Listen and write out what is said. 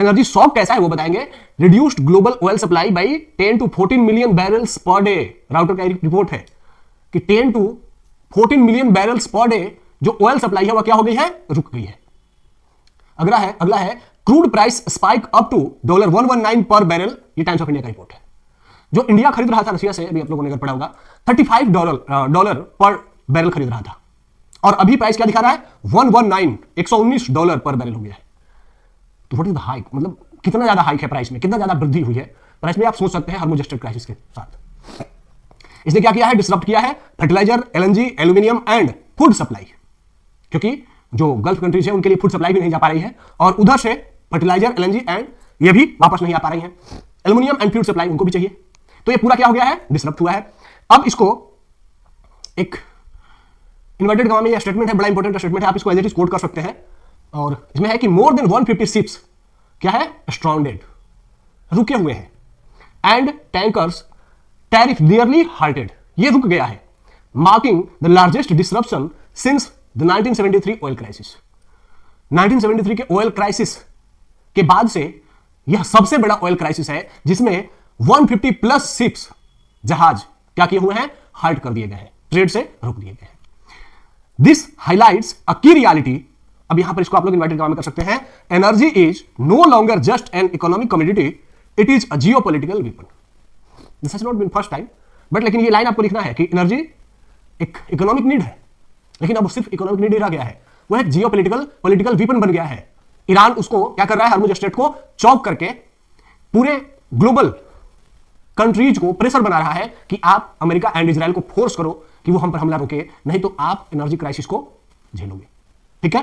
Energy shock कैसा है वो बताएंगे। Reduced global oil supply by 10 to 14 million barrels per day. Router का रिपोर्ट है कि 10 to 14 million barrels per day जो ऑयल सप्लाई है वह क्या हो गई है, रुक गई है। अगला है crude price spike up to $119 पर बैरल। ये टाइम्स ऑफ इंडिया का रिपोर्ट है। जो इंडिया खरीद रहा था रशिया से, अभी आप लोगों ने अगर पढ़ा होगा, $35 पर बैरल खरीद रहा था, और अभी प्राइस क्या दिखा रहा है, 119 डॉलर पर बैरल हो गया है। तो व्हाट इज द हाइक, मतलब कितना ज्यादा हाइक है प्राइस में, कितना ज्यादा वृद्धि हुई है प्राइस में, आप सोच सकते हैं हार्मोज स्ट्रेट क्राइसिस के साथ। इसने क्या किया है, डिसरप्ट किया है fertiliser, LNG, aluminium and food supply, क्योंकि जो गल्फ कंट्रीज है उनके लिए फूड सप्लाई भी नहीं जा पा रही है, और उधर से फर्टिलाइजर, एलएनजी एंड ये भी वापस नहीं आ पा रही है, एल्यूमिनियम एंड फूड सप्लाई उनको भी चाहिए। तो ये पूरा क्या हो गया है, डिसरप्ट हुआ है। अब इसको एक इन्वर्टेड कॉमा में, ये स्टेटमेंट है, बड़ा इंपॉर्टेंट स्टेटमेंट है, आप इसको एज इट इज कोट कर सकते हैं, और इसमें है कि मोर देन 150 शिप्स क्या है, स्ट्राउंडेड, रुके हुए हैं, एंड टैंकर्स टैरिफ नियरली हाल्टेड, ये रुक गया है, marking the largest disruption since the 1973 oil crisis. 1973 के ऑयल क्राइसिस के बाद से यह सबसे बड़ा ऑयल क्राइसिस है जिसमें 150 प्लस शिप्स, जहाज क्या किए हुए हैं, हाल्ट कर दिए गए हैं, ट्रेड से रोक दिए गए हैं। दिस हाइलाइट्स अ की रियलिटी। अब यहां पर इसको आप लोग इन्वर्टेड कॉमा में कर सकते हैं, energy is no longer just an economic commodity, it is a geopolitical weapon. This has not been first time, but लेकिन ये लाइन आपको लिखना है कि एनर्जी एक इकोनॉमिक नीड है, लेकिन अब सिर्फ इकोनॉमिक नीड नहीं रह गया है, वो एक पॉलिटिकल वेपन बन गया है। ईरान उसको क्या कर रहा है, हार्मुज स्ट्रेट को चौक करके पूरे ग्लोबल कंट्रीज को प्रेशर बना रहा है कि आप अमेरिका एंड इजराइल को फोर्स करो कि वो हम पर हमला रोके, नहीं तो आप एनर्जी क्राइसिस को झेलोगे। ठीक है।